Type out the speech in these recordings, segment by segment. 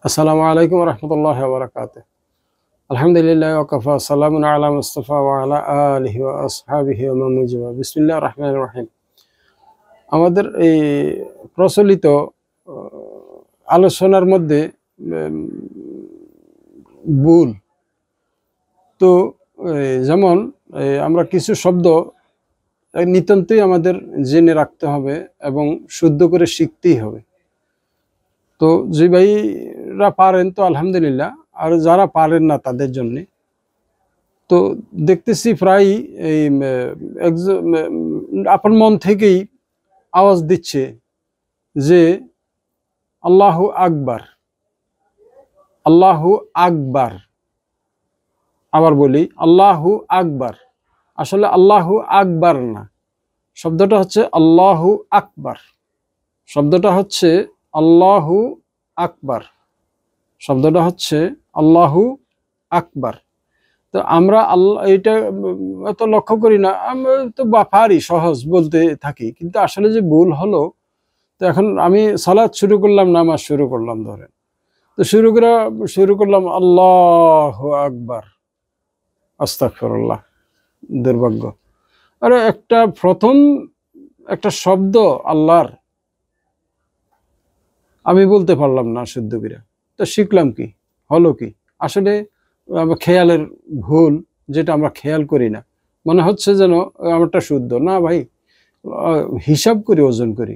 আসসালামু আলাইকুম রহমতুল্লাহি ওয়া বারাকাতুহু। আলহামদুলিল্লাহ ওয়াকাফা সালামুন আলা মুস্তাফা ওয়া আলা আলিহি ওয়া আসহাবিহি ওয়া মান ওয়ালা। বিসমিল্লাহির রহমানির রহিম। আমাদের এই প্রচলিত আলোচনার মধ্যে উম, ভুল তো যেমন আমরা কিছু শব্দ নিতান্তই আমাদের জেনে রাখতে হবে এবং শুদ্ধ করে শিখতেই হবে। তো যে ভাইরা পারেন তো আলহামদুলিল্লাহ, আর যারা পারেন না তাদের জন্য তো দেখতেছি প্রায় এই আপন মন থেকেই আওয়াজ দিচ্ছে যে আল্লাহু আকবার, আল্লাহু আকবার। আবার বলি আল্লাহু আকবার। আসলে আল্লাহু আকবার না, শব্দটা হচ্ছে আল্লাহু আকবার। শব্দটা হচ্ছে আল্লাহু আকবার। শব্দটা হচ্ছে আল্লাহু আকবার। তো আমরা আল্লাহ এটা এত লক্ষ্য করি না, আমরা তো পারি সহজ বলতে থাকি, কিন্তু আসলে যে ভুল হলো। তো এখন আমি সালাত শুরু করলাম, নামাজ শুরু করলাম, ধরেন তো শুরু করলাম আল্লাহু আকবার, আস্তাগফিরুল্লাহ, দুর্ভাগ্য। আরে প্রথম একটা শব্দ আল্লাহর আমি বলতে পারলাম না শুদ্ধ করে, তো শিখলাম কি, হলো কি? আসলে খেয়ালের ভুল, যেটা আমরা খেয়াল করি না, মনে হচ্ছে যেন আমারটা শুদ্ধ না। ভাই, হিসাব করি, ওজন করি।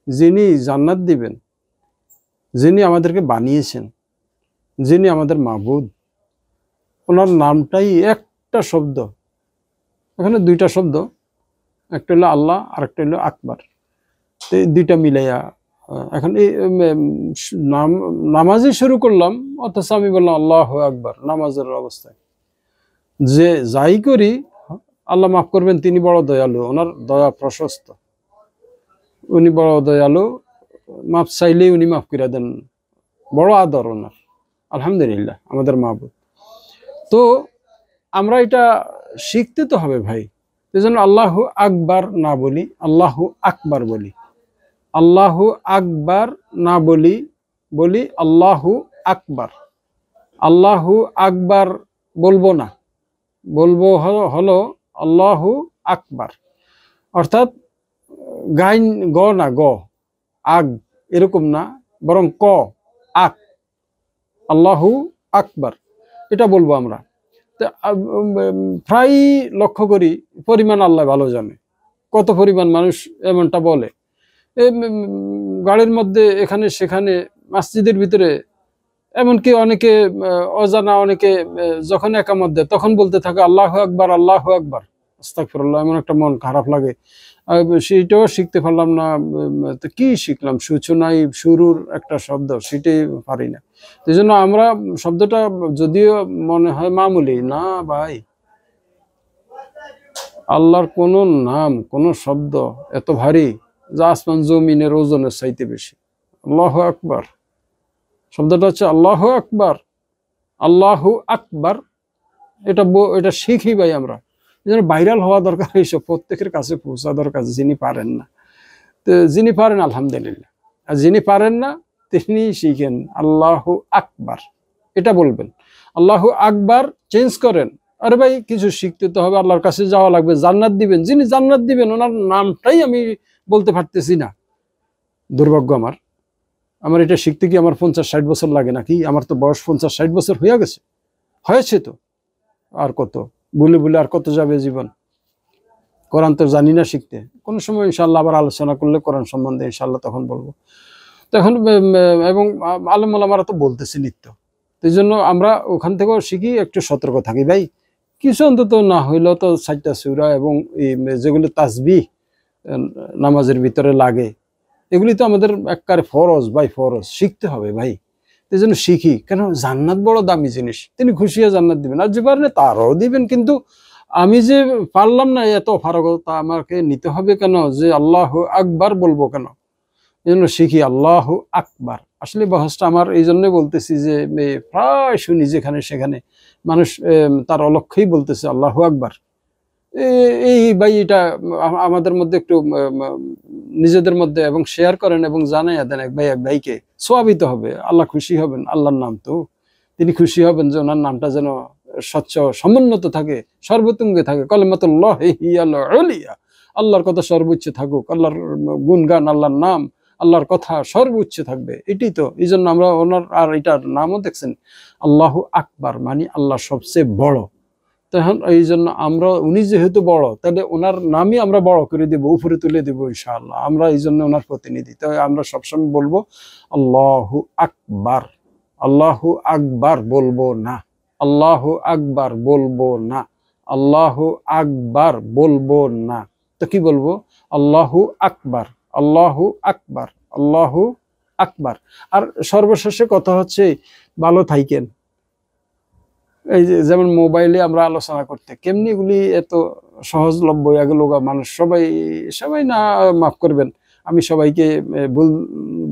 যিনি জান্নাত দিবেন, যিনি আমাদেরকে বানিয়েছেন, যিনি আমাদের মাবুদ, ওনার নামটাই একটা শব্দ। এখানে দুইটা শব্দ, একটা হলো আল্লাহ আর একটা হলো আকবার। তো এই দুইটা মিলাইয়া এখন এই নামাজই শুরু করলাম, অথচ আমি বললাম আল্লাহু আকবার নামাজের অবস্থায়। যে যাই করি, আল্লাহ মাফ করবেন, তিনি বড় দয়ালু, ওনার দয়া প্রশস্ত, উনি বড় দয়ালু, মাফ চাইলেই উনি মাফ করে দেন, বড় আদর ওনার। আলহামদুলিল্লাহ, আমাদের মাহবুব। তো আমরা এটা শিখতে তো হবে ভাই। এই জন্য আল্লাহু আকবার না বলি, আল্লাহু আকবার বলি। আল্লাহু আকবার না বলি, বলি আল্লাহু আকবার। আল্লাহু আকবার বলবো না, বলবো হলো আল্লাহু আকবার। অর্থাৎ গাইন গ না, গ আগ এরকম না, বরং ক আক, আল্লাহু আকবার, এটা বলবো আমরা। তো প্রায় লক্ষ্য করি, পরিমাণ আল্লাহ ভালো জানে কত পরিমাণ মানুষ এমনটা বলে। গাড়ির মধ্যে, এখানে সেখানে, মসজিদের ভিতরে, এমনকি অনেকে অজানা, অনেকে যখন একামত দেয় তখন বলতে থাকে আল্লাহু আকবার, আল্লাহু আকবার, আস্তাগফিরুল্লাহ। এমন একটা মন খারাপ লাগে, সেটাও শিখতে পারলাম না। তো কি শিখলাম? সূচনায় শুরুর একটা শব্দ, সেটাই পারি না। এই জন্য আমরা শব্দটা যদিও মনে হয় মামুলি, না ভাই, আল্লাহর কোন নাম, কোন শব্দ এত ভারী যা আসমান জমিনের ওজনের চাইতে বেশি। আল্লাহু আকবার শব্দটা হচ্ছে আল্লাহু আকবার, আল্লাহু আকবার। এটা শিখি ভাই আমরা। এই জন্য ভাইরাল হওয়া দরকার, এইসব প্রত্যেকের কাছে পৌঁছা দরকার, যিনি পারেন না। তো যিনি পারেন আলহামদুলিল্লাহ, আর যিনি পারেন না তিনি শিখেন আল্লাহু আকবার, এটা বলবেন। আল্লাহু আকবার চেঞ্জ করেন। আরে ভাই, কিছু শিখতে তো হবে, আল্লাহর কাছে যাওয়া লাগবে, জান্নাত দিবেন, যিনি জান্নাত দিবেন ওনার নামটাই আমি বলতে পারতেছি না, দুর্ভাগ্য আমার। আমার এটা শিখতে কি আমার 50-60 বছর লাগে নাকি? আমার তো বয়স 50-60 বছর হয়ে গেছে, হয়েছে তো, আর কত বলে বলে আর কত যাবে জীবন। কোরআন তো জানি না শিখতে, কোনো সময় ইনশাল্লাহ আবার আলোচনা করলে কোরআন সম্বন্ধে ইনশাল্লাহ তখন বলবো। তো এখন এবং আলেম ওলামারা তো বলতেছে নিত্য, তো এই জন্য আমরা ওখান থেকেও শিখি, একটু সতর্ক থাকি ভাই। কিছু অন্তত না হইলেও তো 4টা সূরা এবং যেগুলো তাসবিহ নামাজের ভিতরে লাগে, এগুলি তো আমাদের একবারে ফরজ, ভাই ফরজ, শিখতে হবে ভাই। এই জন্য শিখি, কেন? জান্নাত বড় দামি জিনিস, তিনি খুশি হয়ে জান্নাত দিবেন, আর যে পারেন তারও দিবেন। কিন্তু আমি যে পারলাম না, এত অপারগতা আমাকে নিতে হবে কেন? যে আল্লাহু আকবার বলবো কেন? এই জন্য শিখি আল্লাহু আকবার। আসলে বহসটা আমার এই জন্যই বলতেছি যে প্রায় শুনি যেখানে সেখানে মানুষ তার অলক্ষ্যেই বলতেছে আল্লাহু আকবার। এই ভাই এটা আমাদের মধ্যে একটু নিজেদের মধ্যে এবং শেয়ার করেন এবং জানাই দেন এক ভাই এক ভাইকে, সোয়াবিত হবে, আল্লাহ খুশি হবেন। আল্লাহর নাম তো, তিনি খুশি হবেন যে ওনার নামটা যেন স্বচ্ছ সমুন্নত থাকে, সর্বতুঙ্গে থাকে, কালিমাতুল্লাহ হিয়াল উলিয়া, আল্লাহর কথা সর্বোচ্চ থাকুক, আল্লাহর গুণগান, আল্লাহর নাম, আল্লাহর কথা সর্বোচ্চ থাকবে। এটাই তো, এই জন্য আমরা ওনার, আর এটার নামও দেখছেন আল্লাহু আকবার, মানে আল্লাহ সবচেয়ে বড়। তখন এই জন্য আমরা, উনি যেহেতু বড়, তাহলে ওনার নামই আমরা বড় করে দিব, উপরে তুলে দিব ইনশাআল্লাহ। আমরা এই জন্য ওনার প্রতিনিধি, তাই আমরা সবসময় বলবো আল্লাহু আকবার। আল্লাহু আকবার বলবো না, আল্লাহু আকবার বলবো না, আল্লাহু আকবার বলবো না। তো কি বলবো? আল্লাহু আকবার, আল্লাহু আকবার, আল্লাহু আকবার। আর সর্বশেষে কথা হচ্ছে ভালো থাইকেন। এই যে যেমন মোবাইলে আমরা আলোচনা করতে, কেমনি এগুলি এত সহজলভ্য, এগুলো মানুষ সবাই সবাই না, মাফ করবেন, আমি সবাইকে ভুল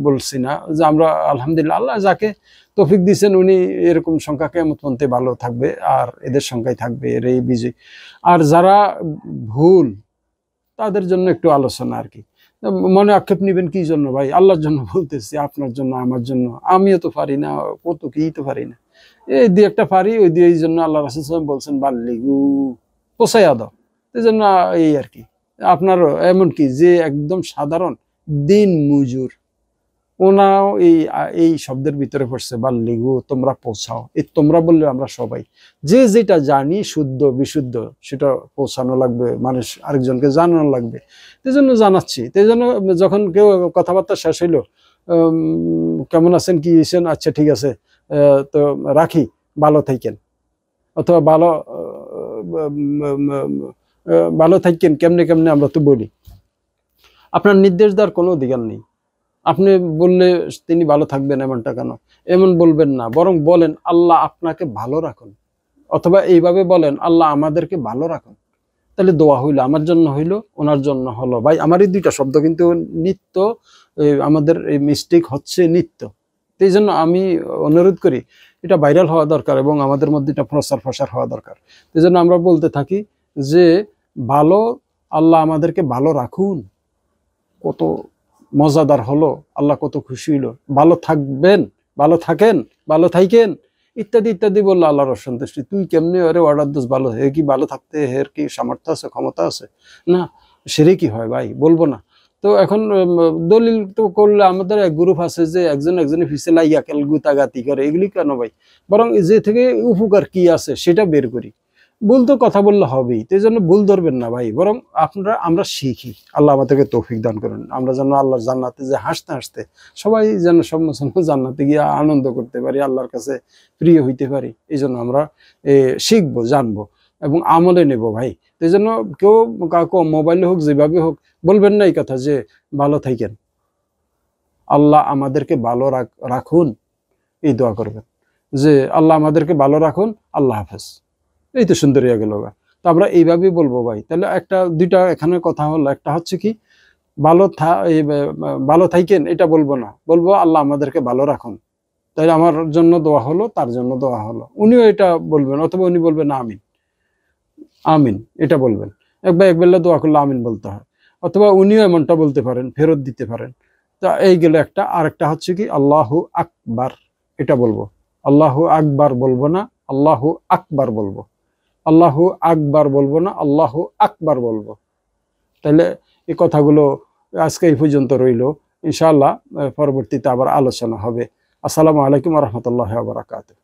বলছি না, যে আমরা আলহামদুলিল্লাহ আল্লাহ যাকে তৌফিক দিয়েছেন উনি এরকম সংখ্যা কিয়ামত পর্যন্ত ভালো থাকবে, আর এদের সংখ্যাই থাকবে, এর এই বিজয়। আর যারা ভুল, তাদের জন্য একটু আলোচনা আর কি। মনে আক্ষেপ নিবেন কি জন্য ভাই? আল্লাহর জন্য বলতেছি, আপনার জন্য, আমার জন্য। আমিও তো পারি না, কত কি তো পারি না, এই দুই একটা পারি, ওই দিয়ে এই জন্য আল্লাহ রাসূল সাল্লাল্লাহু আলাইহি ওয়াসাল্লাম বলছেন বাল্লিগু, পৌঁছাইয়া দাও। এই জন্য এই আর কি। আপনারও এমন কি যে একদম সাধারণ দিন মজুর, ওনাও এই শব্দের ভিতরে পড়ছে বাল্লিগু, তোমরা পৌঁছাও। এই তোমরা বললে আমরা সবাই যে যেটা জানি শুদ্ধ বিশুদ্ধ সেটা পৌঁছানো লাগবে, মানুষ আরেকজনকে জানানো লাগবে, এই জন্য জানাচ্ছি। এই জন্য যখন কেউ কথাবার্তা শেষ হইলো, কেমন আছেন, কি হয়েছেন, আচ্ছা ঠিক আছে, তো রাখি, ভালো থাকেন, অথবা ভালো থাকেন, কেমনে কেমনে আমরা তো বলি। আপনার নির্দেশ দেওয়ার কোনো অধিকার নেই। আপনি বললে তিনি ভালো থাকবেন এমনটা কেন? এমন বলবেন না, বরং বলেন আল্লাহ আপনাকে ভালো রাখুন, অথবা এইভাবে বলেন আল্লাহ আমাদেরকে ভালো রাখুন। তাহলে দোয়া হইলো, আমার জন্য হইলো, ওনার জন্য হলো। ভাই আমার এই দুইটা শব্দ কিন্তু নিত্য আমাদের এই মিস্টেক হচ্ছে নিত্য। এই জন্য আমি অনুরোধ করি, এটা ভাইরাল হওয়া দরকার এবং আমাদের মধ্যে এটা প্রসার হওয়া দরকার। এই জন্য আমরা বলতে থাকি যে ভালো, আল্লাহ আমাদেরকে ভালো রাখুন, কত মজাদার হলো, আল্লাহ কত খুশি হইলো, ভালো থাকবেন, ভালো থাকেন, ভালো থাকেন, ইত্যাদি ইত্যাদি বললো আল্লাহর অসন্তুষ্টি। তুই কেমনে ওরে অর্ডার দিস ভালো, হে কি ভালো থাকতে, হের কি সামর্থ্য আছে, ক্ষমতা আছে? না, সেরে কি হয় ভাই, বলবো না। তো এখন দলিল তো করলে আমাদের এক গ্রুপ আছে যে একজন একজনের পিছে লাইয়া কেল গুতাগাতি করে, এগুলি কেন ভাই? বরং যে থেকে উপকার কি আছে সেটা বের করি। ভুল তো কথা বললে হবেই, তো এই জন্য ভুল ধরবেন না ভাই, বরং আমরা শিখি। আল্লাহ আমাদেরকে তৌফিক দান করুন, আমরা যেন আল্লাহর জান্নাতে যে হাসতে হাসতে সবাই যেন সম্মুখীন জান্নাতে গিয়ে আনন্দ করতে পারি, আল্লাহর কাছে প্রিয় হইতে পারি। এই জন্য আমরা শিখবো, জানবো এবং আমলে নেব ভাই। তো এই জন্য কেউ কাউকে মোবাইলে হোক যেভাবে হোক বলবেন না এই কথা যে ভালো থাকেন, আল্লাহ আমাদেরকে ভালো রাখুন, এই দোয়া করবেন যে আল্লাহ আমাদেরকে ভালো রাখুন, আল্লাহ হাফেজ। এই তো সুন্দর হয়ে গেল। তো আমরা এইভাবেই বলবো ভাই। তাহলে দুইটা এখানে কথা হলো, একটা হচ্ছে কি ভালো থাকেন, এটা বলবো না, বলবো আল্লাহ আমাদেরকে ভালো রাখুন। তাহলে আমার জন্য দোয়া হলো, তার জন্য দোয়া হলো, উনিও এটা বলবেন, অথবা উনি বলবেন আমিন, আমিন এটা বলবেন। এক বেলা দোয়া করলে আমিন বলতে হয়, অথবা উনিও এমনটা বলতে পারেন, ফেরত দিতে পারেন। তা এই গেল একটা। আরেকটা হচ্ছে কি আল্লাহু আকবার, এটা বলবো। আল্লাহু আকবার বলবো না, আল্লাহু আকবার বলবো। আল্লাহু আকবার বলবো না, আল্লাহু আকবার বলবো। তাহলে এই কথাগুলো আজকে এই পর্যন্ত রইল। ইনশাআল্লাহ পরবর্তীতে আবার আলোচনা হবে। আসসালামু আলাইকুম ওয়া রাহমাতুল্লাহি ওয়া বারাকাতুহু।